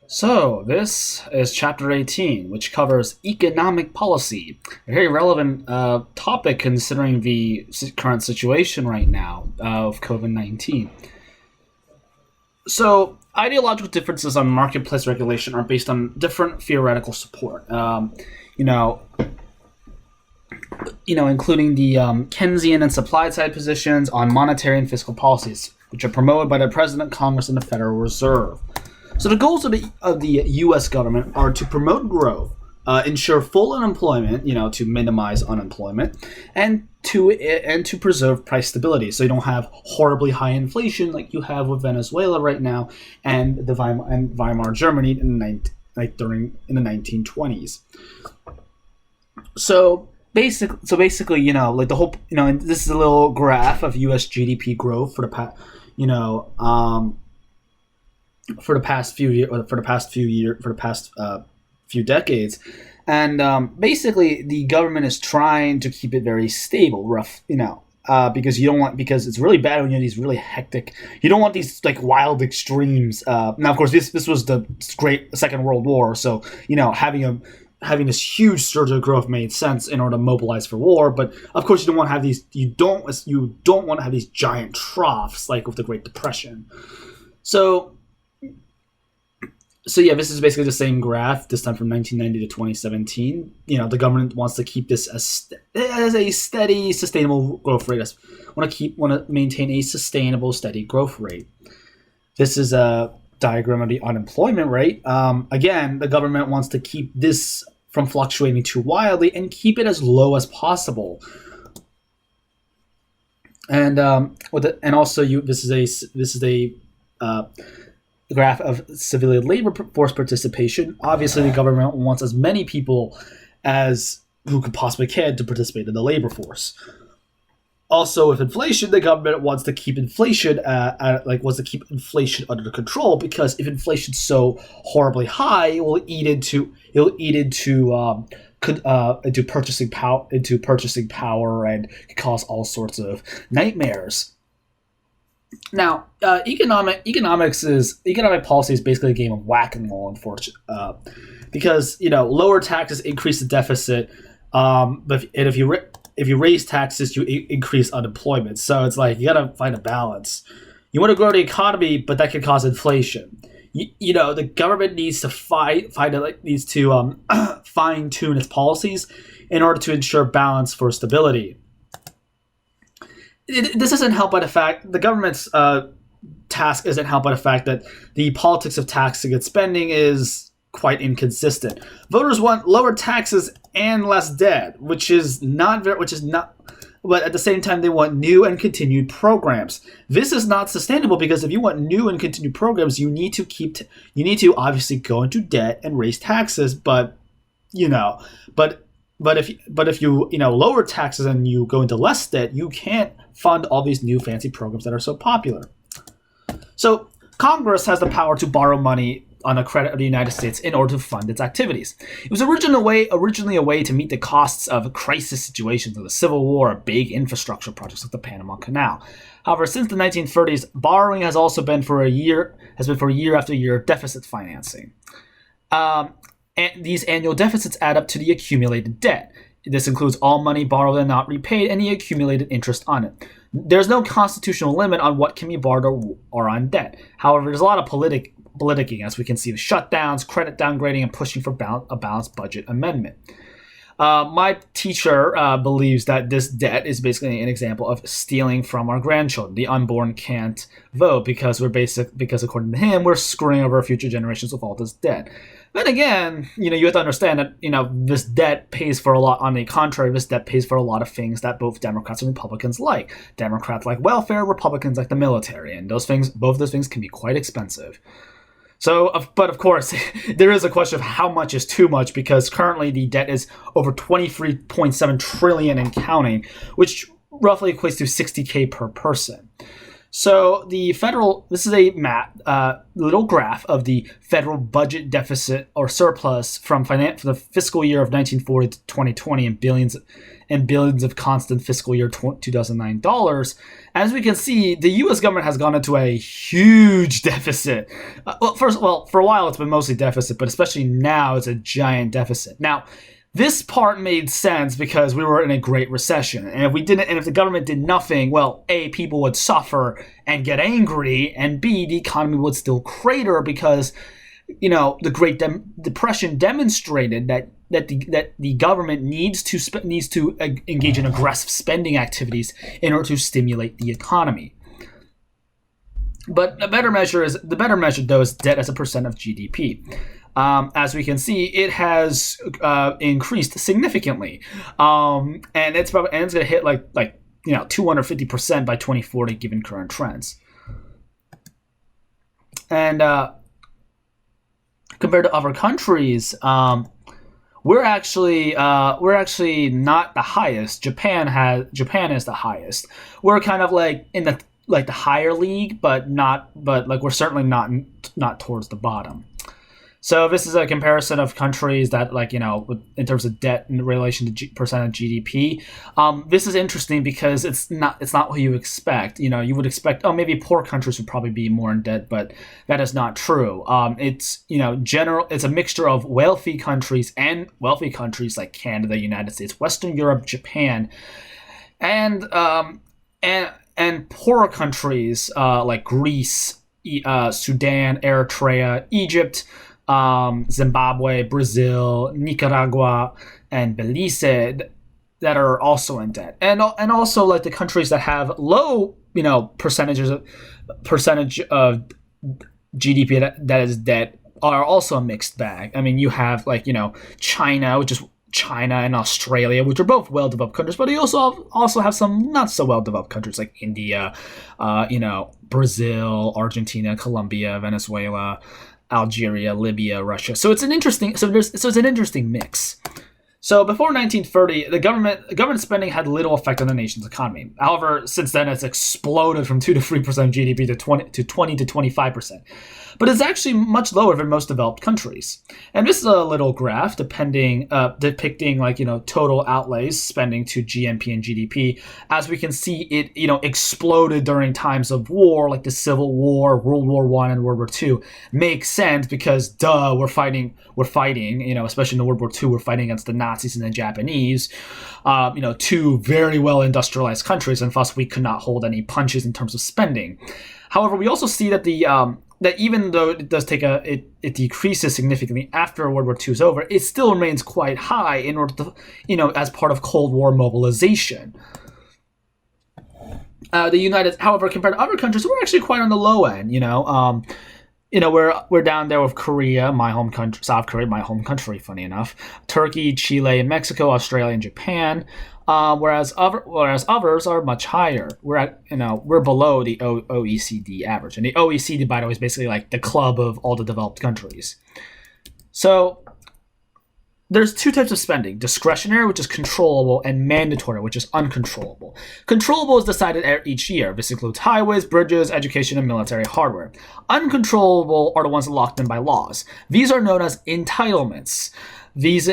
So, this is Chapter 18, which covers economic policy, a very relevant topic considering the current situation right now of COVID 19. So, ideological differences on marketplace regulation are based on different theoretical support. You know, including the Keynesian and supply side positions on monetary and fiscal policies, which are promoted by the President, Congress, and the Federal Reserve. So the goals of the U.S. government are to promote growth, ensure full unemployment, to minimize unemployment, and to preserve price stability, so you don't have horribly high inflation like you have with Venezuela right now and Weimar Germany in the 1920s. So basically, like the whole, and this is a little graph of U.S. GDP growth for the past, for the past few decades, and basically the government is trying to keep it very stable, because it's really bad when you have these really hectic. You don't want these like wild extremes. Now, of course, this was the great Second World War, so having this huge surge of growth made sense in order to mobilize for war. But of course, you don't want to have these. You don't want to have these giant troughs like with the Great Depression. So yeah, this is basically the same graph, this time from 1990 to 2017. The government wants to keep this as a steady, sustainable growth rate. Want to maintain a sustainable, steady growth rate. This is a diagram of the unemployment rate. Again, the government wants to keep this from fluctuating too wildly and keep it as low as possible. And this is a graph of civilian labor force participation. Obviously, the government wants as many people as who could possibly can to participate in the labor force. Also, with inflation, the government wants to keep inflation under control, because if inflation's so horribly high, it will eat into purchasing power and cause all sorts of nightmares. Now, economic policy is basically a game of whack-a-mole, unfortunately, because lower taxes increase the deficit, but if you raise taxes, you increase unemployment. So it's like you gotta find a balance. You want to grow the economy, but that can cause inflation. The government needs to fine tune its policies in order to ensure balance for stability. This isn't helped by the fact the government's task isn't helped by the fact that the politics of taxing and spending is quite inconsistent. Voters want lower taxes and less debt, but at the same time they want new and continued programs. This is not sustainable, because if you want new and continued programs, you need to obviously go into debt and raise taxes. But if you lower taxes and you go into less debt, you can't fund all these new fancy programs that are so popular. So Congress has the power to borrow money on the credit of the United States in order to fund its activities. It was originally a way to meet the costs of crisis situations like the Civil War or big infrastructure projects like the Panama Canal. However, since the 1930s, borrowing has been for year after year deficit financing. And these annual deficits add up to the accumulated debt. This includes all money borrowed and not repaid, and the accumulated interest on it. There's no constitutional limit on what can be borrowed or on debt. However, there's a lot of politicking, as we can see, with shutdowns, credit downgrading, and pushing for a balanced budget amendment. My teacher believes that this debt is basically an example of stealing from our grandchildren. The unborn can't vote because according to him, we're screwing over future generations with all this debt. Then again, you have to understand that this debt pays for a lot. On the contrary, this debt pays for a lot of things that both Democrats and Republicans like. Democrats like welfare, Republicans like the military, and both of those things can be quite expensive. So, but of course, there is a question of how much is too much, because currently the debt is over $23.7 trillion and counting, which roughly equates to $60K per person. So this is a little graph of the federal budget deficit or surplus for the fiscal year of 1940 to 2020 in billions of constant fiscal year 2009 dollars. As we can see, the U.S. government has gone into a huge deficit. For a while it's been mostly deficit, but especially now it's a giant deficit. Now, this part made sense because we were in a great recession, and if the government did nothing, well, A, people would suffer and get angry, and B, the economy would still crater because, the Great Depression demonstrated that the government needs to engage in aggressive spending activities in order to stimulate the economy. But the better measure though is debt as a percent of GDP. As we can see, it has increased significantly, and it's going to hit like 250% by 2040, given current trends. And compared to other countries, we're actually not the highest. Japan is the highest. We're kind of like in the higher league, but we're certainly not towards the bottom. So this is a comparison of countries that, in terms of debt in relation to percent of GDP. This is interesting because it's not what you expect. You would expect, maybe poor countries would probably be more in debt, but that is not true. It's a mixture of wealthy countries and wealthy countries like Canada, United States, Western Europe, Japan, and poorer countries like Greece, Sudan, Eritrea, Egypt, Zimbabwe, Brazil, Nicaragua, and Belize that are also in debt, and also like the countries that have low percentage of GDP that is debt are also a mixed bag. I mean, you have China, which is China and Australia, which are both well-developed countries, but you also have some not so well-developed countries like India, Brazil, Argentina, Colombia, Venezuela, Algeria, Libya, Russia. So it's an interesting mix. So before 1930, the government spending had little effect on the nation's economy. However, since then it's exploded from 2 to 3% of GDP to 20 to 25%. But it's actually much lower than most developed countries. And this is a little graph depicting total outlays spending to GNP and GDP. As we can see, it exploded during times of war, like the Civil War, World War I, and World War II. Makes sense because we're fighting, especially in World War II, we're fighting against the Nazis and the Japanese, two very well industrialized countries, and thus we could not hold any punches in terms of spending. However, we also see that that even though it does it decreases significantly after World War II is over, it still remains quite high in order to, as part of Cold War mobilization. However, compared to other countries, we're actually quite on the low end. We're down there with Korea, my home country, South Korea, my home country. Funny enough, Turkey, Chile, and Mexico, Australia, and Japan. Whereas others are much higher. We're below the OECD average, and the OECD, by the way, is basically like the club of all the developed countries. So there's two types of spending: discretionary, which is controllable, and mandatory, which is uncontrollable. Controllable is decided each year. This includes highways, bridges, education, and military hardware. Uncontrollable are the ones locked in by laws. These are known as entitlements. This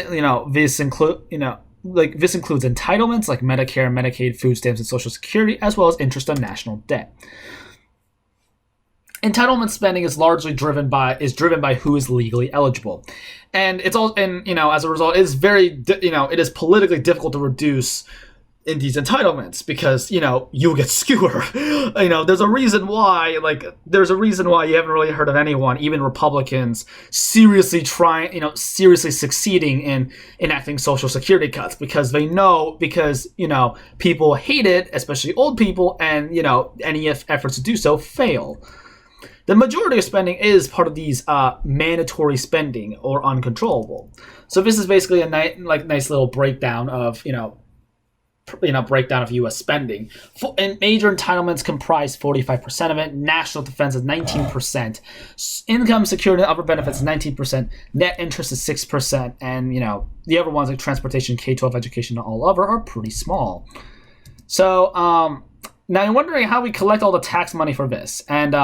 includes entitlements like Medicare, Medicaid, food stamps, and Social Security, as well as interest on national debt. Entitlement spending is largely driven by who is legally eligible, and as a result, it is politically difficult to reduce in these entitlements because you'll get skewered. There's a reason why you haven't really heard of anyone, even Republicans, seriously succeeding in enacting Social Security cuts because people hate it, especially old people, and any efforts to do so fail. The majority of spending is part of these mandatory spending or uncontrollable. So this is basically a nice little breakdown of U.S. spending. And major entitlements comprise 45% of it. National defense is 19%. Income, security, and other benefits is 19%. Net interest is 6%. And the other ones like transportation, K-12 education, and all other are pretty small. So Now you're wondering how we collect all the tax money for this, and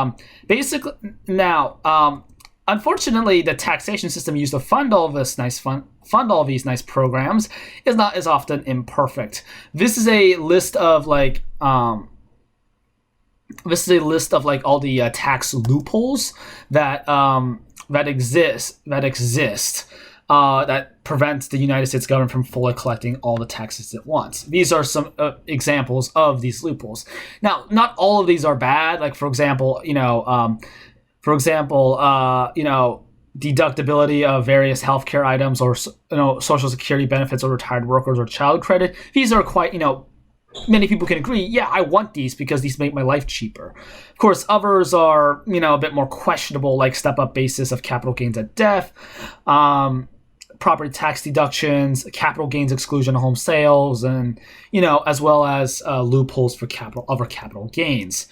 basically now, unfortunately, the taxation system used to fund all these nice programs is often imperfect. This is a list of all the tax loopholes that exist that prevents the United States government from fully collecting all the taxes it wants. These are some examples of these loopholes. Now, not all of these are bad. Like, for example, deductibility of various healthcare items, or Social Security benefits, or retired workers, or child credit. These are quite, many people can agree, yeah, I want these because these make my life cheaper. Of course, others are, a bit more questionable, like step-up basis of capital gains at death, property tax deductions, capital gains exclusion of home sales, and, as well as loopholes for capital gains.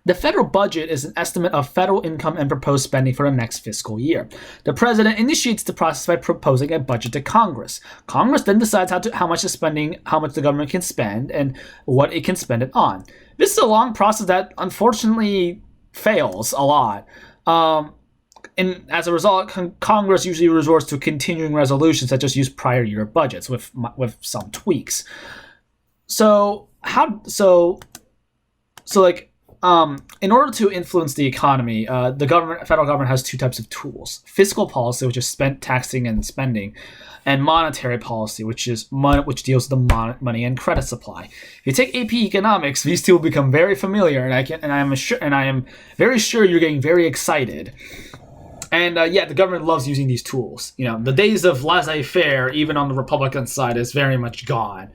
The federal budget is an estimate of federal income and proposed spending for the next fiscal year. The president initiates the process by proposing a budget to Congress. Congress then decides how much the government can spend, and what it can spend it on. This is a long process that unfortunately fails a lot. And as a result, Congress usually resorts to continuing resolutions that just use prior year budgets with some tweaks. In order to influence the economy, the federal government has two types of tools: fiscal policy, which is taxing and spending, and monetary policy, which deals with the money and credit supply. If you take AP economics, these two will become very familiar, and I am very sure you're getting very excited. And the government loves using these tools. The days of laissez-faire, even on the Republican side, is very much gone.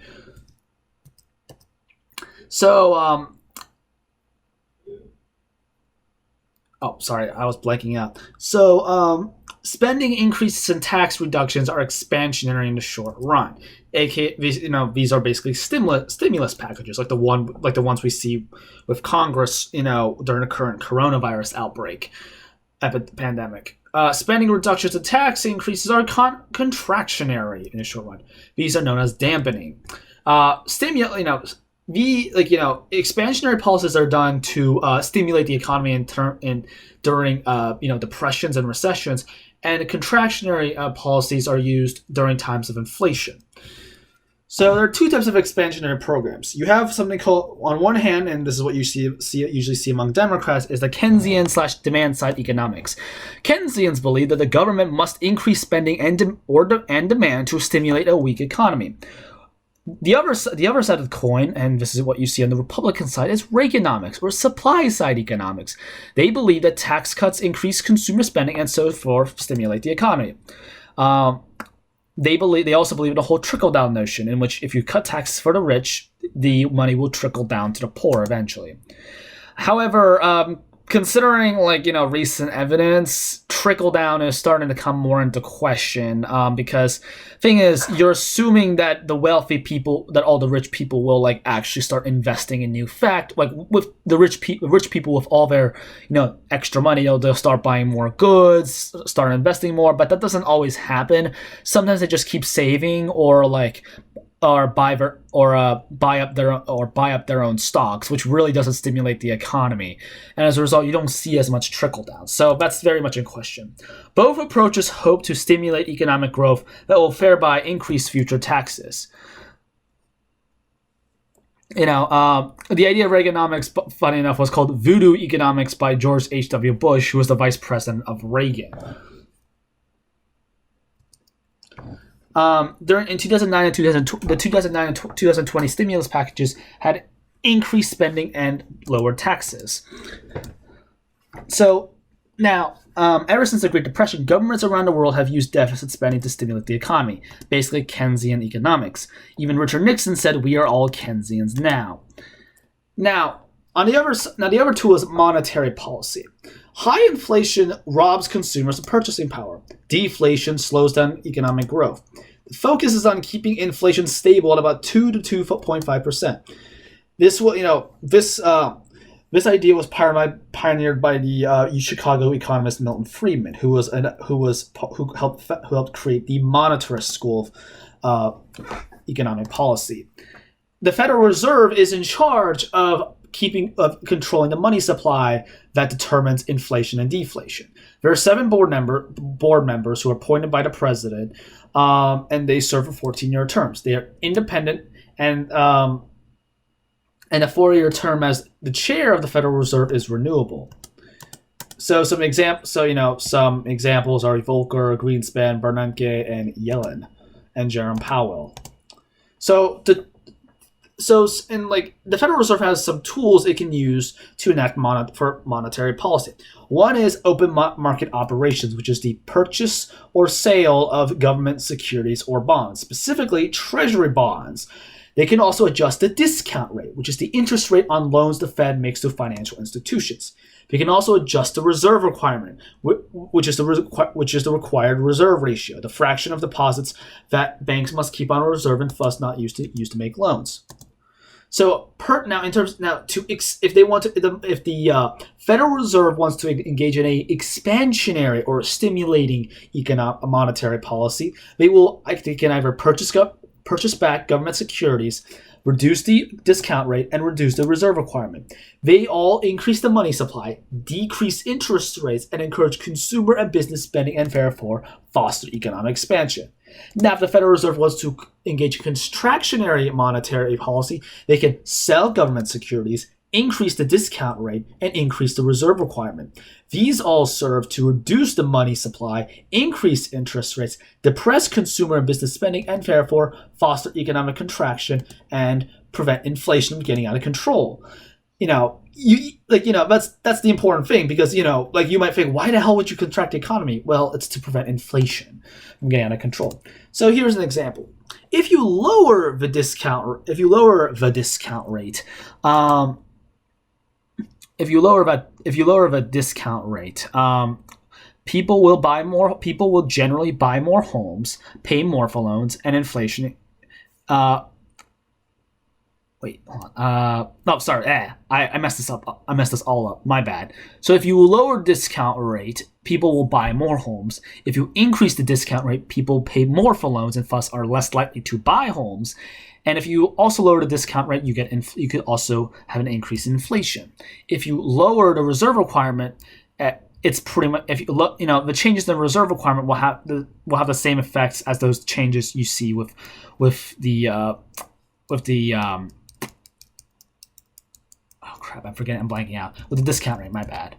Sorry, I was blanking out. Spending increases and tax reductions are expansionary in the short run. AKA, these are basically stimulus packages, like the ones we see with Congress, during the current coronavirus outbreak, pandemic. Spending reductions and tax increases are contractionary in the short run. These are known as dampening. Expansionary policies are done to stimulate the economy during depressions and recessions, and contractionary policies are used during times of inflation. So there are two types of expansionary programs. You have something called, on one hand, and this is what you usually see among Democrats, is the Keynesian/demand-side economics. Keynesians believe that the government must increase spending and demand to stimulate a weak economy. The other side of the coin, and this is what you see on the Republican side, is Reaganomics, or supply-side economics. They believe that tax cuts increase consumer spending and so forth stimulate the economy. They also believe in the whole trickle-down notion, in which if you cut taxes for the rich, the money will trickle down to the poor eventually. However, considering recent evidence, trickle down is starting to come more into question, because thing is, you're assuming that the wealthy people, that all the rich people will actually start investing in new fact, with the rich people with all their extra money, they'll start buying more goods, start investing more, but that doesn't always happen. Sometimes they just keep saving, or buy up their own stocks, which really doesn't stimulate the economy, and as a result, you don't see as much trickle down. So that's very much in question. Both approaches hope to stimulate economic growth that will thereby increase future taxes. The idea of Reaganomics, funny enough, was called Voodoo Economics by George H.W. Bush, who was the vice president of Reagan. In 2009 and 2020 stimulus packages had increased spending and lowered taxes. So now, ever since the Great Depression, governments around the world have used deficit spending to stimulate the economy, basically Keynesian economics. Even Richard Nixon said, "We are all Keynesians now." Now, the other tool is monetary policy. High inflation robs consumers of purchasing power. Deflation slows down economic growth. The focus is on keeping inflation stable at about 2 to 2.5%. This idea was pioneered by the Chicago economist Milton Friedman, who helped create the monetarist school of economic policy. the Federal Reserve is in charge of controlling the money supply that determines inflation and deflation. There are 7 board members who are appointed by the president, and they serve for 14-year terms. They are independent, and a 4-year term as the chair of the Federal Reserve is renewable. So some examples are Volcker, Greenspan, Bernanke, and Yellen, and Jerome Powell. The Federal Reserve has some tools it can use to enact for monetary policy. One is open market operations, which is the purchase or sale of government securities or bonds, specifically treasury bonds. They can also adjust the discount rate, which is the interest rate on loans the Fed makes to financial institutions. They can also adjust the reserve requirement, which is the required reserve ratio, the fraction of deposits that banks must keep on reserve and thus not used to make loans. So if the Federal Reserve wants to engage in a expansionary or stimulating economic monetary policy, they can either purchase back government securities, reduce the discount rate, and reduce the reserve requirement. They all increase the money supply, decrease interest rates, and encourage consumer and business spending, and therefore foster economic expansion. Now, if the Federal Reserve wants to engage in contractionary monetary policy, they can sell government securities, increase the discount rate, and increase the reserve requirement. These all serve to reduce the money supply, increase interest rates, depress consumer and business spending, and therefore foster economic contraction and prevent inflation from getting out of control. That's the important thing, because you might think, why the hell would you contract the economy? Well, it's to prevent inflation from getting out of control. So here's an example. If you lower the discount rate, people will generally buy more homes, pay more for loans, and inflation. I messed this up. I messed this all up. My bad. So if you lower discount rate, people will buy more homes. If you increase the discount rate, people pay more for loans and thus are less likely to buy homes. And if you also lower the discount rate, you could also have an increase in inflation. If you lower the reserve requirement, it's pretty much the changes in the reserve requirement will have the same effects as those changes you see with the I'm blanking out. With the discount rate, my bad.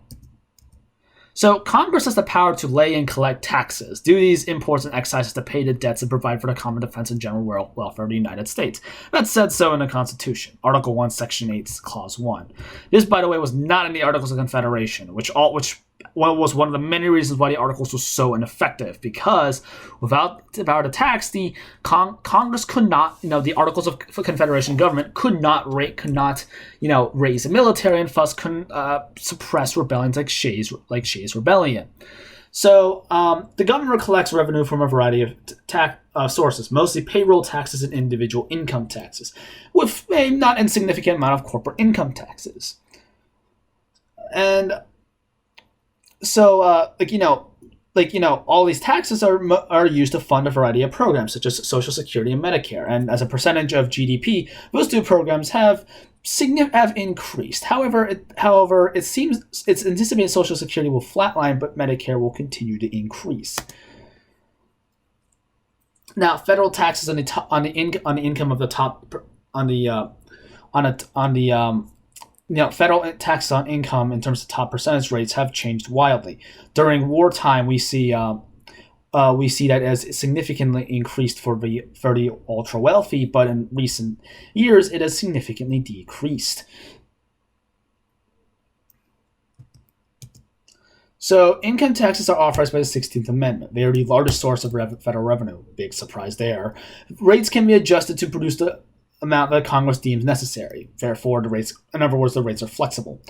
So Congress has the power to lay and collect taxes, duties, imports, and excises to pay the debts and provide for the common defense and general welfare of the United States. That said so in the Constitution, Article 1, Section 8, Clause 1. This, by the way, was not in the Articles of Confederation, which was one of the many reasons why the Articles were so ineffective, because without the power to tax, the Congress could not, the Articles of Confederation government could not raise the military, and thus couldn't suppress rebellions like Shays Rebellion. So the government collects revenue from a variety of sources, mostly payroll taxes and individual income taxes, with a not insignificant amount of corporate income taxes. And so, all these taxes are used to fund a variety of programs, such as Social Security and Medicare. And as a percentage of GDP, those two programs have increased. However, it seems it's anticipated Social Security will flatline, but Medicare will continue to increase. Now, federal taxes on the income of the top federal taxes on income in terms of top percentage rates have changed wildly. During wartime, we see that as significantly increased for the ultra wealthy, but in recent years it has significantly decreased. So income taxes are authorized by the 16th Amendment. They are the largest source of federal revenue. Big surprise there. Rates can be adjusted to produce the amount that Congress deems necessary. Therefore, the rates are flexible.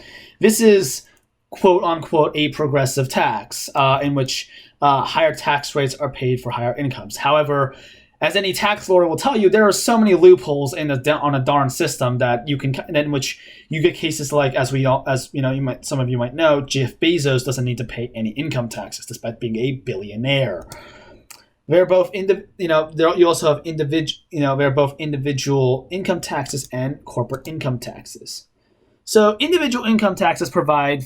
This is, quote unquote, a progressive tax, in which higher tax rates are paid for higher incomes. However, as any tax lawyer will tell you, there are so many loopholes on a darn system that in which you get cases like, some of you might know, Jeff Bezos doesn't need to pay any income taxes despite being a billionaire. They're both you also have they're both individual income taxes and corporate income taxes. So individual income taxes provide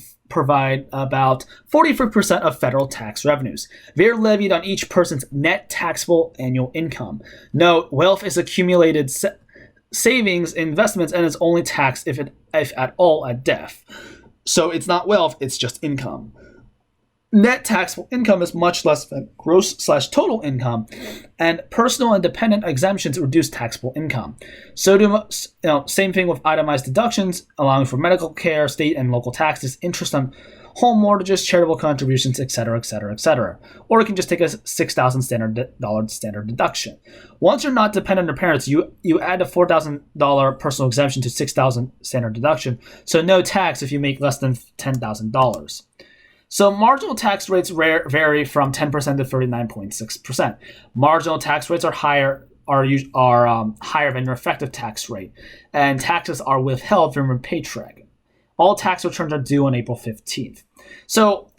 about 43% of federal tax revenues. They're levied on each person's net taxable annual income. Note, wealth is accumulated savings, investments, and is only taxed if at all at death. So it's not wealth, it's just income. Net taxable income is much less than gross/total income, and personal and dependent exemptions reduce taxable income. So same thing with itemized deductions, allowing for medical care, state and local taxes, interest on home mortgages, charitable contributions, etc., etc., etc. Or you can just take a $6,000 standard deduction. Once you're not dependent on your parents, you add a $4,000 personal exemption to $6,000 standard deduction, so no tax if you make less than $10,000. So marginal tax rates vary from 10% to 39.6%. Marginal tax rates are higher than your effective tax rate, and taxes are withheld from your paycheck. All tax returns are due on April 15th. So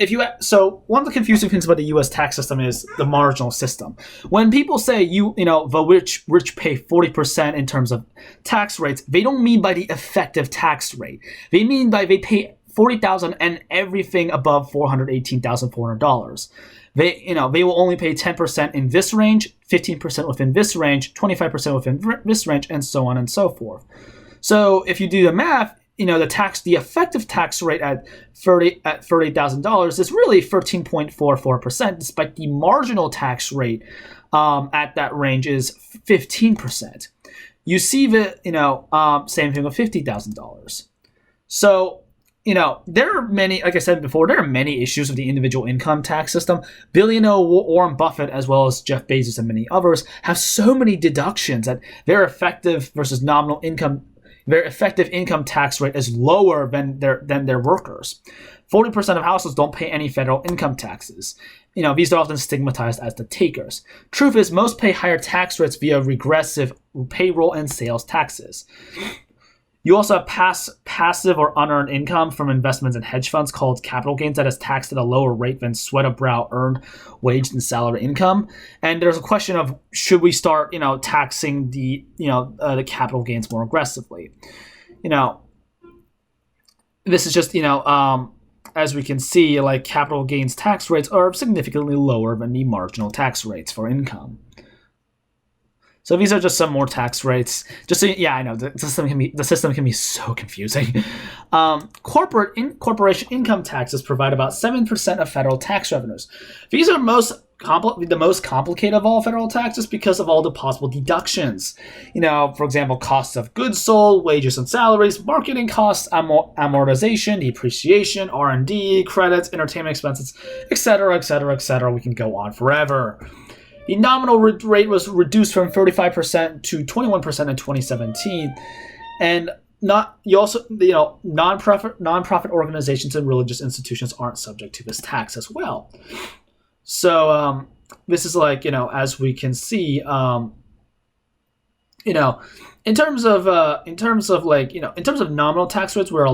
one of the confusing things about the U.S. tax system is the marginal system. When people say the rich pay 40% in terms of tax rates, they don't mean by the effective tax rate. They mean by they pay $40,000 and everything above $418,400. They will only pay 10% in this range, 15% within this range, 25% within this range, and so on and so forth. So if you do the math, the effective tax rate at $30,000 is really 13.44%, despite the marginal tax rate at that range is 15%. You see the same thing with $50,000. So there are many, like I said before, there are many issues with the individual income tax system. Billionaire Warren Buffett, as well as Jeff Bezos and many others, have so many deductions that their effective versus nominal income, their effective income tax rate is lower than their workers. 40% of households don't pay any federal income taxes. These are often stigmatized as the takers. Truth is, most pay higher tax rates via regressive payroll and sales taxes. You also have passive or unearned income from investments in hedge funds called capital gains that is taxed at a lower rate than sweat-of-brow earned wage and salary income. And there's a question of should we start, taxing the capital gains more aggressively? This is just, as we can see, like capital gains tax rates are significantly lower than the marginal tax rates for income. So these are just some more tax rates. I know the system can be so confusing. Corporation income taxes provide about 7% of federal tax revenues. These are the most complicated of all federal taxes because of all the possible deductions. For example, costs of goods sold, wages and salaries, marketing costs, amortization, depreciation, R&D, credits, entertainment expenses, etc., etc., etc. We can go on forever. The nominal rate was reduced from 35% to 21% in 2017, and nonprofit organizations and religious institutions aren't subject to this tax as well. So this is as we can see, in terms of nominal tax rates, we're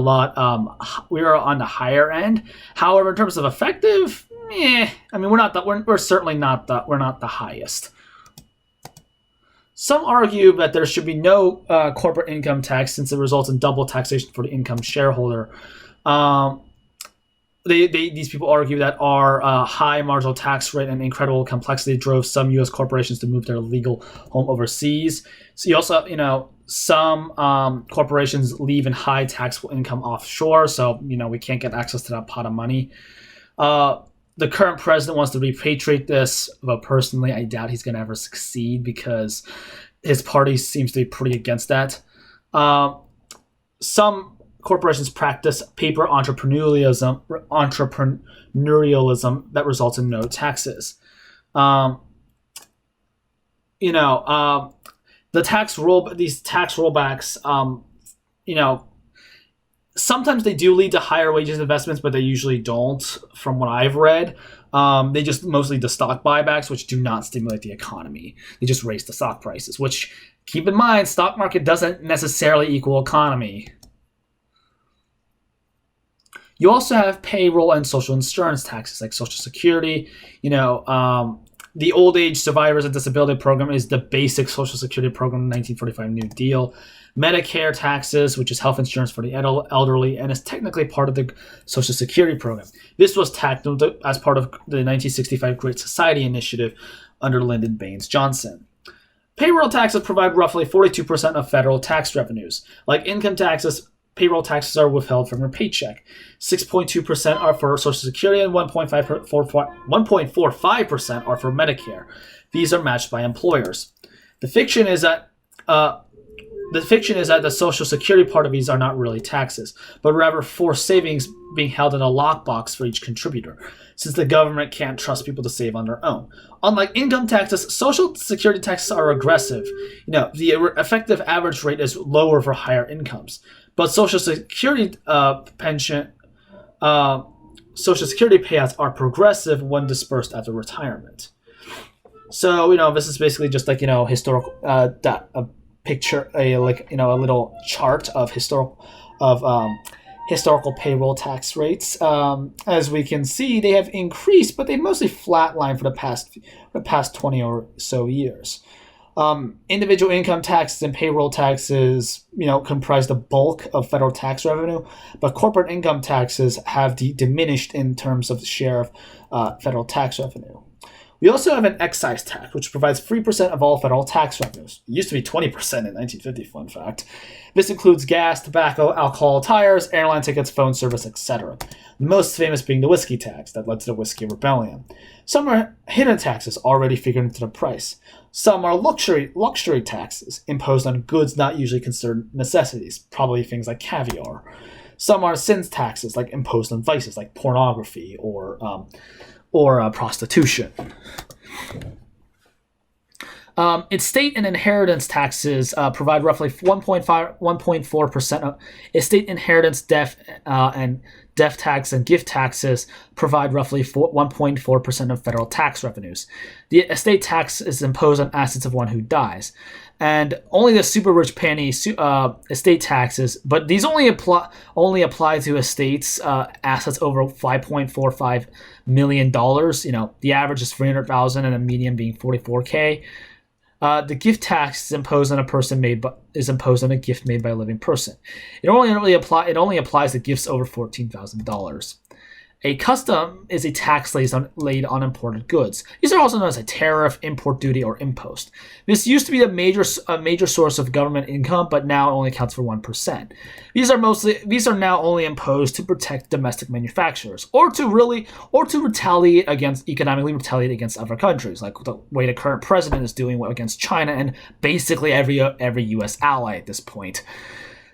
we are on the higher end. However, in terms of effective, we're certainly not the highest. Some argue that there should be no corporate income tax since it results in double taxation for the income shareholder. These people argue that our high marginal tax rate and incredible complexity drove some U.S. corporations to move their legal home overseas. So you also, some corporations leave in high taxable income offshore, so we can't get access to that pot of money. The current president wants to repatriate this, but personally, I doubt he's going to ever succeed because his party seems to be pretty against that. Some corporations practice paper entrepreneurialism that results in no taxes. These tax rollbacks, sometimes they do lead to higher wages and investments, but they usually don't, from what I've read. They just mostly do stock buybacks, which do not stimulate the economy. They just raise the stock prices, which, keep in mind, stock market doesn't necessarily equal economy. You also have payroll and social insurance taxes like Social Security. The Old Age Survivors and Disability Program is the basic Social Security program in the 1945 New Deal. Medicare taxes, which is health insurance for the elderly, and is technically part of the Social Security program. This was tacked as part of the 1965 Great Society Initiative under Lyndon Baines Johnson. Payroll taxes provide roughly 42% of federal tax revenues. Like income taxes, payroll taxes are withheld from your paycheck. 6.2% are for Social Security and 1.45% are for Medicare. These are matched by employers. The fiction is that the Social Security part of these are not really taxes, but rather forced savings being held in a lockbox for each contributor, since the government can't trust people to save on their own. Unlike income taxes, Social Security taxes are regressive. The effective average rate is lower for higher incomes, but Social Security Social Security payouts are progressive when dispersed after retirement. So this is basically just like historical picture, a little chart of historical payroll tax rates. As we can see, they have increased, but they mostly flatlined for the past 20 or so years. Individual income taxes and payroll taxes, comprise the bulk of federal tax revenue, but corporate income taxes have diminished in terms of the share of federal tax revenue. We also have an excise tax, which provides 3% of all federal tax revenues. It used to be 20% in 1950, fun fact. This includes gas, tobacco, alcohol, tires, airline tickets, phone service, etc. The most famous being the whiskey tax that led to the Whiskey Rebellion. Some are hidden taxes already figured into the price. Some are luxury taxes imposed on goods not usually considered necessities, probably things like caviar. Some are sins taxes, like imposed on vices like pornography or prostitution. Estate and inheritance taxes provide roughly 1.4% of estate inheritance, death tax, and gift taxes provide roughly 1.4% of federal tax revenues. The estate tax is imposed on assets of one who dies, and only the super rich pay any estate taxes. But these only apply to estates assets over $5.45 million. The average is $300,000, and the median being $44K. The gift tax is imposed on a gift made by a living person. It only applies to gifts over $14,000. A custom is a tax laid on imported goods. These are also known as a tariff, import duty, or impost. This used to be a major source of government income, but now only accounts for 1%. These are now only imposed to protect domestic manufacturers, or to economically retaliate against other countries, like the way the current president is doing against China and basically every U.S. ally at this point.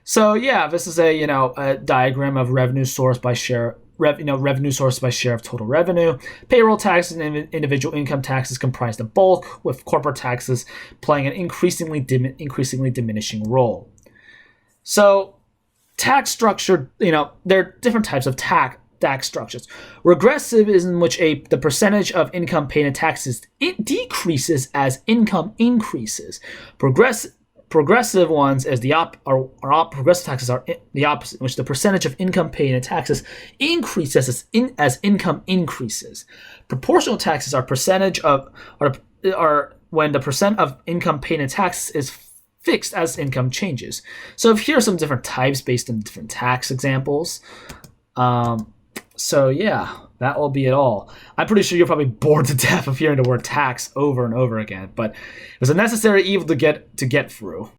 So yeah, this is a diagram of revenue source by share. Revenue source by share of total revenue. Payroll taxes and individual income taxes comprise the bulk, with corporate taxes playing an increasingly diminishing role. So, tax structure, there are different types of tax structures. Regressive is in which the percentage of income paid in taxes decreases as income increases. Progressive ones as progressive taxes are the opposite, in which the percentage of income paid in taxes increases as income increases. Proportional taxes are when the percent of income paid in taxes is fixed as income changes. So here are some different types based on different tax examples. So yeah, that will be it all. I'm pretty sure you're probably bored to death of hearing the word tax over and over again, but it was a necessary evil to get through.